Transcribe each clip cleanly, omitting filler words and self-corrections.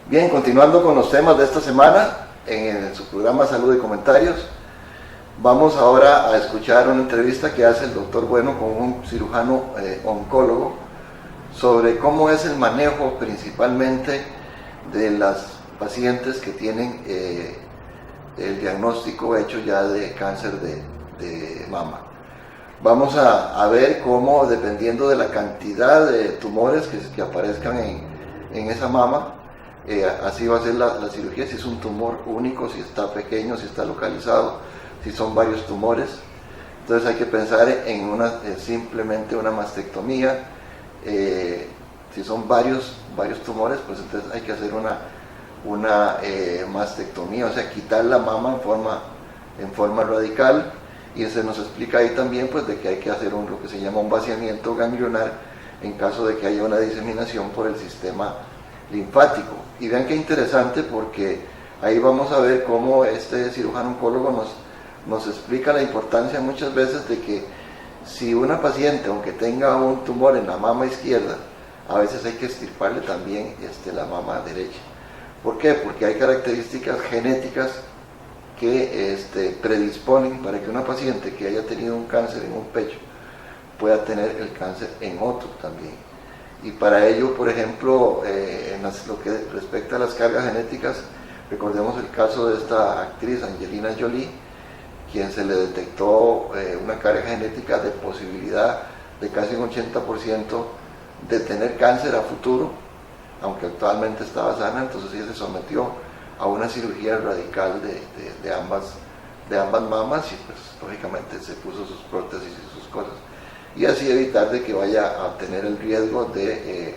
Bien, continuando con los temas de esta semana, en su programa Salud y Comentarios, vamos ahora a escuchar una entrevista que hace el doctor Bueno con un cirujano oncólogo sobre cómo es el manejo principalmente de las pacientes que tienen el diagnóstico hecho ya de cáncer de mama. Vamos a ver cómo, dependiendo de la cantidad de tumores que aparezcan en esa mama, así va a ser la cirugía, si es un tumor único, si está pequeño, si está localizado, si son varios tumores. Entonces hay que pensar en simplemente una mastectomía. Si son varios tumores, pues entonces hay que hacer una mastectomía, o sea, quitar la mama en forma radical. Y se nos explica ahí también pues de que hay que hacer lo que se llama un vaciamiento ganglionar en caso de que haya una diseminación por el sistema linfático. Y vean qué interesante, porque ahí vamos a ver cómo este cirujano oncólogo nos explica la importancia muchas veces de que si una paciente, aunque tenga un tumor en la mama izquierda, a veces hay que extirparle también la mama derecha. ¿Por qué? Porque hay características genéticas que predisponen para que una paciente que haya tenido un cáncer en un pecho pueda tener el cáncer en otro también. Y para ello, por ejemplo, lo que respecta a las cargas genéticas, recordemos el caso de esta actriz Angelina Jolie, quien se le detectó una carga genética de posibilidad de casi un 80% de tener cáncer a futuro, aunque actualmente estaba sana. Entonces ella se sometió a una cirugía radical de ambas mamas y pues lógicamente se puso sus prótesis y sus cosas, y así evitar de que vaya a tener el riesgo de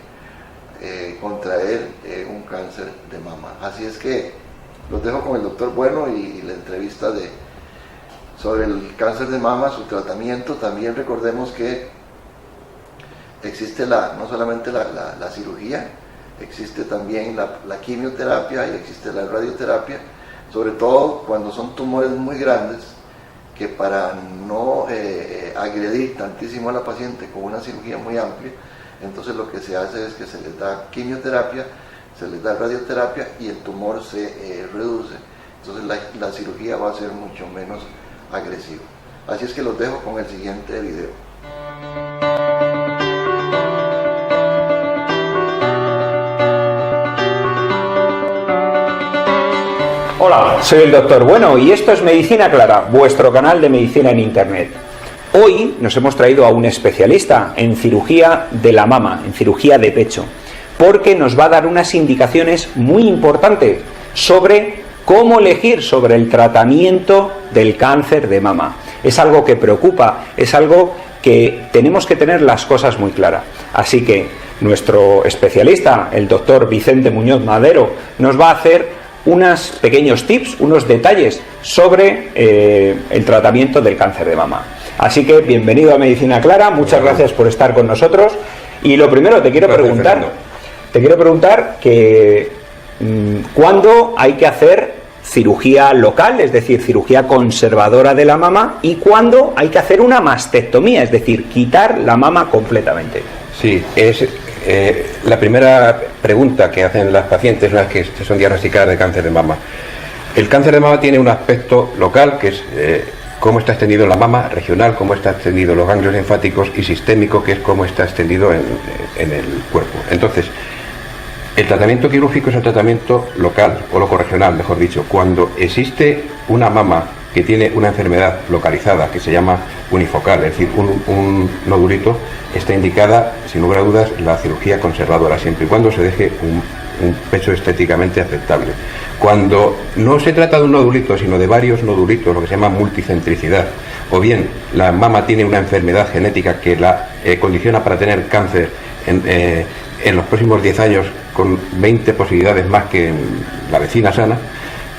contraer un cáncer de mama. Así es que los dejo con el doctor Bueno y la entrevista sobre el cáncer de mama, su tratamiento. También recordemos que existe no solamente la cirugía, existe también la quimioterapia y existe la radioterapia, sobre todo cuando son tumores muy grandes, que para no agredir tantísimo a la paciente con una cirugía muy amplia, entonces lo que se hace es que se les da quimioterapia, se les da radioterapia y el tumor se reduce. Entonces la cirugía va a ser mucho menos agresiva. Así es que los dejo con el siguiente video. Hola, soy el doctor Bueno y esto es Medicina Clara, vuestro canal de medicina en internet. Hoy nos hemos traído a un especialista en cirugía de la mama, en cirugía de pecho, porque nos va a dar unas indicaciones muy importantes sobre cómo elegir sobre el tratamiento del cáncer de mama. Es algo que preocupa, es algo que tenemos que tener las cosas muy claras. Así que nuestro especialista, el doctor Vicente Muñoz Madero, nos va a hacer unos pequeños tips, unos detalles sobre el tratamiento del cáncer de mama. Así que bienvenido a Medicina Clara, muchas gracias por estar con nosotros. Y lo primero te quiero preguntar que ¿cuándo hay que hacer cirugía local, es decir, cirugía conservadora de la mama, y cuándo hay que hacer una mastectomía, es decir, quitar la mama completamente? Sí, es la primera pregunta que hacen las pacientes una vez que son diagnosticadas de cáncer de mama. El cáncer de mama tiene un aspecto local, que es cómo está extendido la mama, regional, cómo está extendido los ganglios linfáticos, y sistémico, que es cómo está extendido en el cuerpo. Entonces, el tratamiento quirúrgico es el tratamiento local, o locorregional, mejor dicho. Cuando existe una mama que tiene una enfermedad localizada, que se llama unifocal, es decir, un nodulito, está indicada, sin lugar a dudas, la cirugía conservadora, siempre y cuando se deje un pecho estéticamente aceptable. Cuando no se trata de un nodulito, sino de varios nodulitos, lo que se llama multicentricidad, o bien la mama tiene una enfermedad genética que la condiciona para tener cáncer en los próximos 10 años, con 20 posibilidades más que en la vecina sana,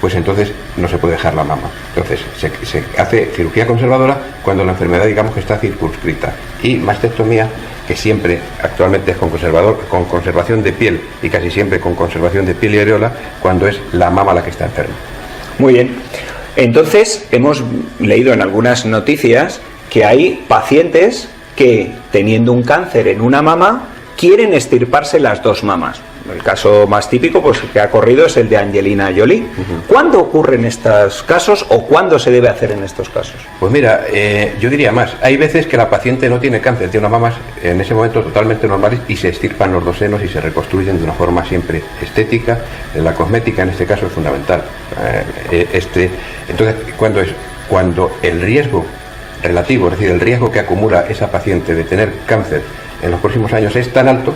pues entonces no se puede dejar la mama. Entonces se hace cirugía conservadora cuando la enfermedad, digamos, que está circunscrita, y mastectomía, que siempre actualmente es con conservación de piel, y casi siempre con conservación de piel y areola, cuando es la mama la que está enferma. Muy bien. Entonces hemos leído en algunas noticias que hay pacientes que, teniendo un cáncer en una mama, quieren extirparse las dos mamas. El caso más típico pues, que ha corrido es el de Angelina Jolie. ¿Cuándo ocurren estos casos o cuándo se debe hacer en estos casos? Pues mira, yo diría más. Hay veces que la paciente no tiene cáncer, tiene unas mamas en ese momento totalmente normales y se extirpan los dos senos y se reconstruyen de una forma siempre estética. La cosmética en este caso es fundamental. Entonces, cuando el riesgo relativo, es decir, el riesgo que acumula esa paciente de tener cáncer en los próximos años es tan alto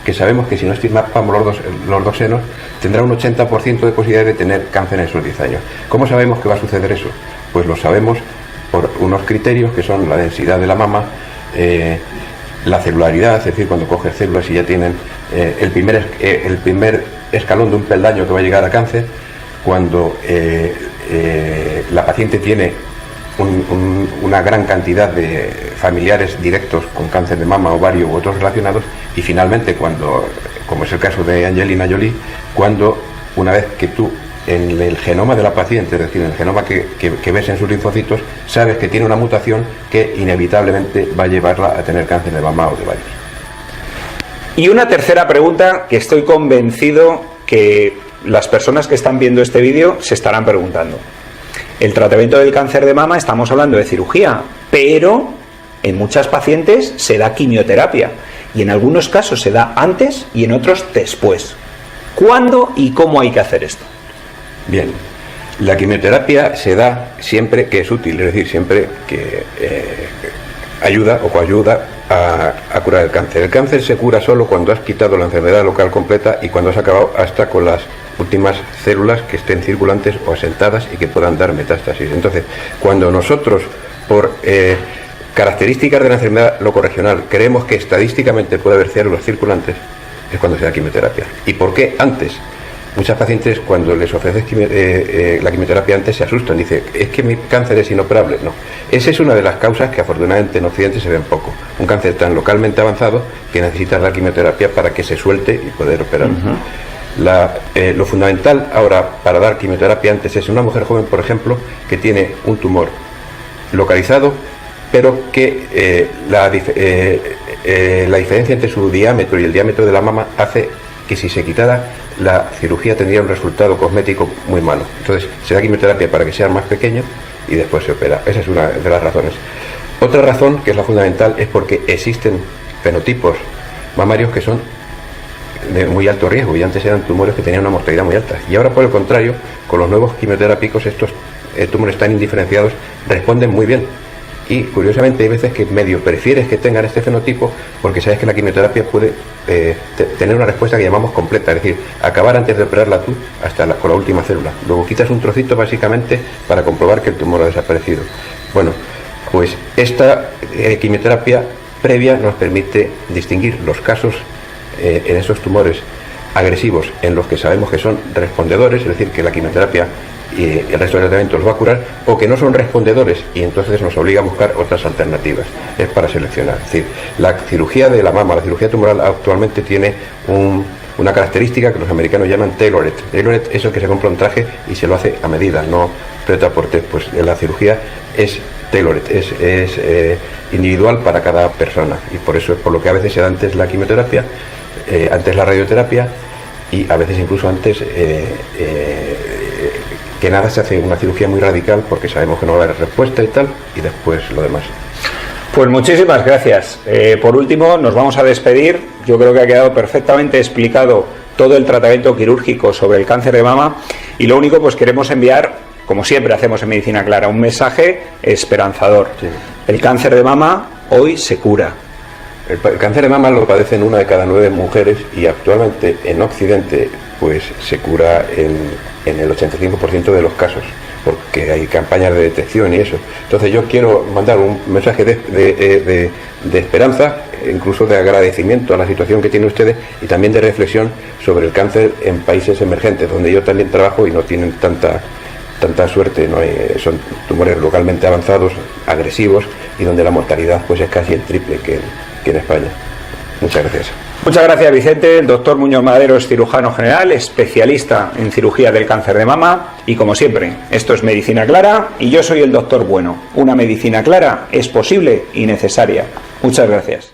que sabemos que si no estirpamos los dos senos tendrá un 80% de posibilidad de tener cáncer en esos 10 años. ¿Cómo sabemos que va a suceder eso? Pues lo sabemos por unos criterios que son la densidad de la mama, la celularidad, es decir, cuando coges células y ya tienen el primer escalón de un peldaño que va a llegar a cáncer, cuando la paciente tiene una gran cantidad de familiares directos con cáncer de mama, ovario u otros relacionados, y finalmente cuando, como es el caso de Angelina Jolie, cuando una vez que tú en el genoma de la paciente, es decir, en el genoma que ves en sus linfocitos, sabes que tiene una mutación que inevitablemente va a llevarla a tener cáncer de mama o de ovarios. Y una tercera pregunta que estoy convencido que las personas que están viendo este vídeo se estarán preguntando. El tratamiento del cáncer de mama, estamos hablando de cirugía, pero en muchas pacientes se da quimioterapia y en algunos casos se da antes y en otros después. ¿Cuándo y cómo hay que hacer esto? Bien, la quimioterapia se da siempre que es útil, es decir, siempre que ayuda o coayuda a curar el cáncer. El cáncer se cura solo cuando has quitado la enfermedad local completa y cuando has acabado hasta con las últimas células que estén circulantes o asentadas y que puedan dar metástasis. Entonces, cuando nosotros, por características de la enfermedad locorregional, creemos que estadísticamente puede haber células circulantes, es cuando se da quimioterapia. ¿Y por qué antes? Muchas pacientes, cuando les ofreces la quimioterapia antes, se asustan. Dicen, es que mi cáncer es inoperable. No. Esa es una de las causas que afortunadamente en Occidente se ven poco. Un cáncer tan localmente avanzado que necesita la quimioterapia para que se suelte y poder operar. Lo fundamental ahora para dar quimioterapia antes es una mujer joven, por ejemplo, que tiene un tumor localizado, pero que la diferencia entre su diámetro y el diámetro de la mama hace que si se quitara la cirugía tendría un resultado cosmético muy malo. Entonces se da quimioterapia para que sea más pequeño y después se opera. Esa es una de las razones. Otra razón, que es la fundamental, es porque existen fenotipos mamarios que son de muy alto riesgo y antes eran tumores que tenían una mortalidad muy alta. Y ahora, por el contrario, con los nuevos quimioterápicos, estos tumores tan indiferenciados responden muy bien. Y curiosamente hay veces que medio prefieres que tengan este fenotipo porque sabes que la quimioterapia puede tener una respuesta que llamamos completa, es decir, acabar antes de operarla tú con la última célula. Luego quitas un trocito básicamente para comprobar que el tumor ha desaparecido. Bueno, pues esta quimioterapia previa nos permite distinguir los casos en esos tumores agresivos en los que sabemos que son respondedores, es decir, que la quimioterapia y el resto del tratamiento los va a curar, o que no son respondedores y entonces nos obliga a buscar otras alternativas. Es para seleccionar. Es decir, la cirugía de la mama, la cirugía tumoral actualmente tiene una característica que los americanos llaman tailored. Tailored es el que se compra un traje y se lo hace a medida, no prêt-à-porter. Pues la cirugía es tailored, es individual para cada persona y por eso es por lo que a veces se da antes la quimioterapia, antes la radioterapia y a veces incluso antes que nada se hace una cirugía muy radical porque sabemos que no va a haber respuesta y tal, y después lo demás. Pues muchísimas gracias. Por último, nos vamos a despedir. Yo creo que ha quedado perfectamente explicado todo el tratamiento quirúrgico sobre el cáncer de mama y lo único, pues queremos enviar, como siempre hacemos en Medicina Clara, un mensaje esperanzador. Sí. El cáncer de mama hoy se cura. El cáncer de mama lo padecen 1 de cada 9 mujeres y actualmente en Occidente pues se cura en el 85% de los casos, porque hay campañas de detección y eso. Entonces yo quiero mandar un mensaje de esperanza, incluso de agradecimiento a la situación que tienen ustedes y también de reflexión sobre el cáncer en países emergentes, donde yo también trabajo y no tienen tanta suerte, ¿no? Son tumores localmente avanzados, agresivos y donde la mortalidad pues es casi el triple que en España. Muchas gracias. Muchas gracias, Vicente. El doctor Muñoz Madero es cirujano general, especialista en cirugía del cáncer de mama y como siempre, esto es Medicina Clara y yo soy el doctor Bueno. Una medicina clara es posible y necesaria. Muchas gracias.